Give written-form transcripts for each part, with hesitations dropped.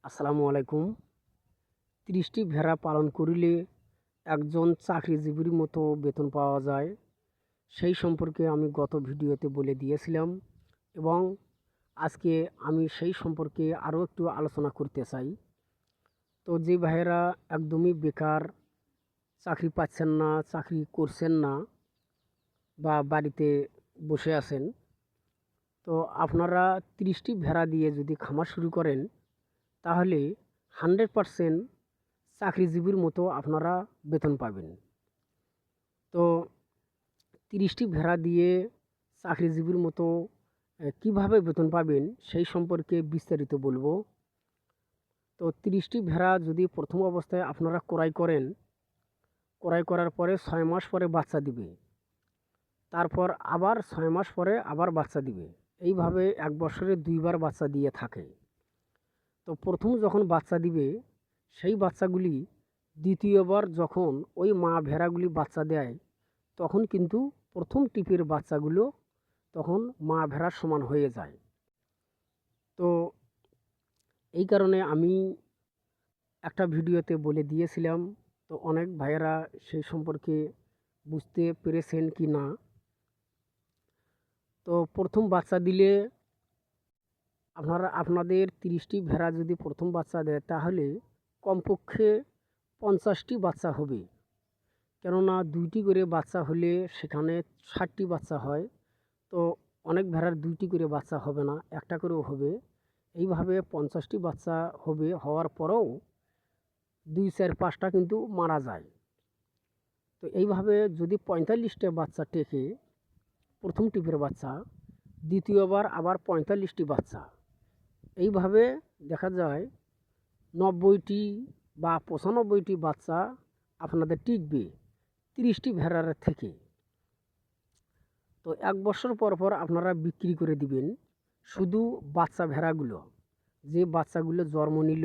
আসসালামু আলাইকুম। ৩০টি ভেড়া পালন করিলে একজন চাকরিজীবীর মতো বেতন পাওয়া যায়, সেই সম্পর্কে আমি গত ভিডিওতে বলে দিয়েছিলাম এবং আজকে আমি সেই সম্পর্কে আরও একটু আলোচনা করতে চাই। তো যে ভাইয়েরা একদমই বেকার, চাকরি পাচ্ছেন না, চাকরি করছেন না বা বাড়িতে বসে আছেন, তো আপনারা ৩০টি ভেড়া দিয়ে যদি খামার শুরু করেন তাহলে 100% চাকরিজীবীর মতো আপনারা বেতন পাবেন। তো ৩০টি ভেড়া দিয়ে চাকরিজীবীর মতো কিভাবে বেতন পাবেন সেই সম্পর্কে বিস্তারিত বলবো। তো ৩০টি ভেড়া যদি প্রথম অবস্থায় আপনারা ক্রয় করেন, ক্রয় করার পরে ৬ মাস পরে বাচ্চা দিবে, তারপর আবার ৬ মাস পরে আবার বাচ্চা দিবে। এইভাবে ১ বছরে ২ বার বাচ্চা দিয়ে থাকে। তো প্রথম যখন বাচ্চা দিবে সেই বাচ্চাগুলি দ্বিতীয়বার যখন ওই মা ভেড়াগুলি বাচ্চা দেয় তখন কিন্তু প্রথম টিপের বাচ্চাগুলো তখন মা ভেড়ার সমান হয়ে যায়। তো এই কারণে আমি একটা ভিডিওতে বলে দিয়েছিলাম, তো অনেক ভাইয়েরা সেই সম্পর্কে বুঝতে পেরেছেন কি না। তো প্রথম বাচ্চা দিলে আপনাদের ৩০টি ভেড়া যদি প্রথম বাচ্চা দেয় তাহলে কমপক্ষে 50টি বাচ্চা হবে। কেননা 2টি করে বাচ্চা হলে সেখানে 60টি বাচ্চা হয়। তো অনেক ভেড়ার 2টি করে বাচ্চা হবে না, একটা করেও হবে। এইভাবে 50টি বাচ্চা হবে, হওয়ার পরেও 2, 4, 5টা কিন্তু মারা যায়। তো এইভাবে যদি 45টা বাচ্চা টেকে প্রথম টিপের বাচ্চা, দ্বিতীয়বার আবার 45টি বাচ্চা, এইভাবে দেখা যায় 90টি বা 95টি বাচ্চা আপনাদের টিকবে 30টি ভেড়ার থেকে। তো 1 বছর পর পর আপনারা বিক্রি করে দিবেন শুধু বাচ্চা ভেড়াগুলো। যে বাচ্চাগুলো জন্ম নিল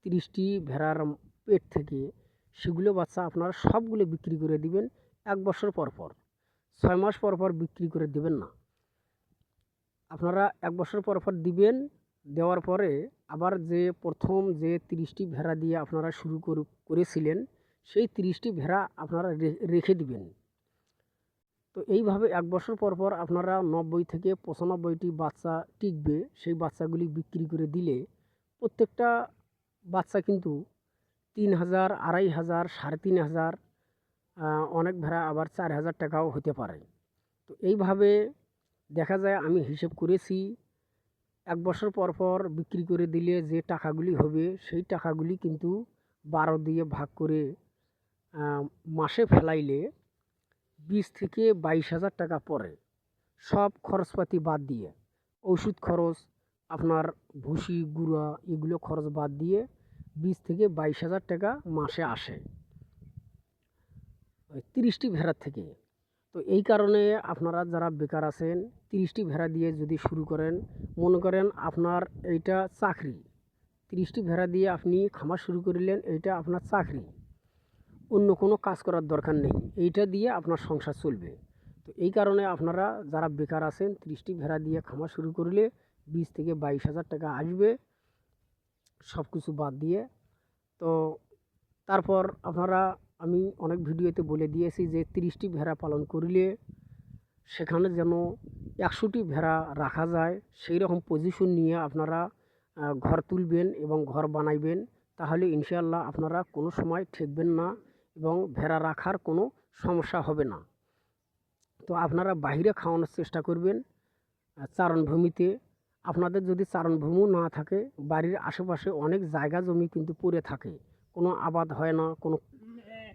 30টি ভেড়ার পেট থেকে, সেগুলো বাচ্চা আপনারা সবগুলো বিক্রি করে দিবেন 1 বছর পর পর। 6 মাস পর পর বিক্রি করে দিবেন না। আপনারা 1 বছর পর পর দিবেন। দেওয়ার পরে আবার যে প্রথম যে 30টি ভেড়া দিয়ে আপনারা শুরু করেছিলেন সেই 30টি ভেড়া আপনারা রেখে দিবেন। তো এইভাবে 1 বছর পর পর আপনারা 90 থেকে 95টি বাচ্চা টিকবে, সেই বাচ্চাগুলি বিক্রি করে দিলে প্রত্যেকটা বাচ্চা কিন্তু 3000, 2500, 3500, অনেক ভেড়া আবার 4000 টাকাও হতে পারে। তো এইভাবে দেখা যায় আমি হিসেব করেছি, 1 বছর পর পর বিক্রি করে দিলে যে টাকাগুলি হবে সেই টাকাগুলি কিন্তু 12 দিয়ে ভাগ করে মাসে ফেলাইলে 20 থেকে 22,000 টাকা পড়ে, সব খরচপাতি বাদ দিয়ে। ওষুধ খরচ, আপনার ভুসি গুঁড়া এগুলো খরচ বাদ দিয়ে 20 থেকে 22,000 টাকা মাসে আসে ওই 30টি ভেড়ার থেকে। তো এই কারণে আপনারা যারা বেকার আছেন 30টি ভেড়া দিয়ে যদি শুরু করেন, মনে করেন আপনার এইটা চাকরি, 30টি ভেড়া দিয়ে আপনি খামার শুরু করলেন, এইটা আপনার চাকরি, অন্য কোনো কাজ করার দরকার নেই, এইটা দিয়ে আপনার সংসার চলবে। তো এই কারণে আপনারা যারা বেকার আছেন 30টি ভেড়া দিয়ে খামার শুরু করলে 20 থেকে 22,000 টাকা আসবে সব কিছু বাদ দিয়ে। তো তারপর আপনারা, আমি অনেক ভিডিওতে বলে দিয়েছি যে 30টি ভেড়া পালন করলে সেখানে যেন 100টি ভেড়া রাখা যায় সেই রকম পজিশন নিয়ে আপনারা ঘর তুলবেন এবং ঘর বানাইবেন। তাহলে ইনশাআল্লাহ আপনারা কোনো সময় ঠকবেন না এবং ভেড়া রাখার কোনো সমস্যা হবে না। তো আপনারা বাইরে খাওয়ানোর চেষ্টা করবেন চারণভূমিতে। আপনাদের যদি চারণভূমিও না থাকে, বাড়ির আশেপাশে অনেক জায়গা জমি কিন্তু পড়ে থাকে, কোনো আবাদ হয় না, কোনো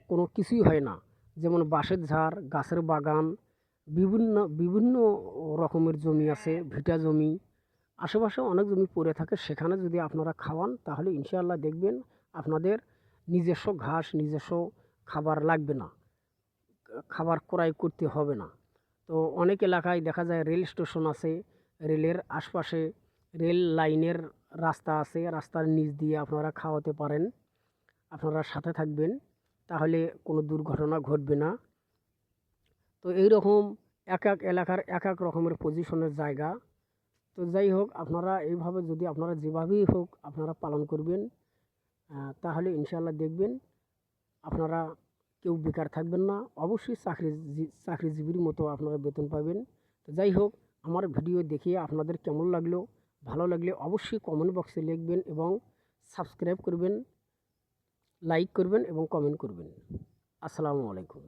কোনো কিছুই হয় না। যেমন বাঁশের ঝাড়, গাছের বাগান, বিভিন্ন বিভিন্ন রকমের জমি আছে, ভিটা জমি, আশেপাশে অনেক জমি পড়ে থাকে। সেখানে যদি আপনারা খাওয়ান তাহলে ইনশাআল্লাহ দেখবেন আপনাদের নিজস্ব ঘাস, নিজস্ব খাবার লাগবে না, খাবার ক্রয় করতে হবে না। তো অনেক এলাকায় দেখা যায় রেল স্টেশন আছে, রেলের আশপাশে রেল লাইনের রাস্তা আছে, রাস্তার নিচ দিয়ে আপনারা খাওয়াতে পারেন। আপনারা সাথে থাকবেন, তাহলে কোনো দুর্ঘটনা ঘটবে না। তো এই রকম এক এক এলাকার এক এক রকমের পজিশনের জায়গা। তো যাই হোক, আপনারা এইভাবে যদি আপনারা যেভাবেই হোক আপনারা পালন করবেন, তাহলে ইনশাআল্লাহ দেখবেন আপনারা কেউ বেকার থাকবেন না। অবশ্যই চাকরিজীবীর মতো আপনারা বেতন পাবেন। তো যাই হোক, আমার ভিডিও দেখে আপনাদের কেমন লাগলো? ভালো লাগলে অবশ্যই কমেন্ট বক্সে লিখবেন এবং সাবস্ক্রাইব করবেন, লাইক করবেন এবং কমেন্ট করবেন। আসসালামু আলাইকুম।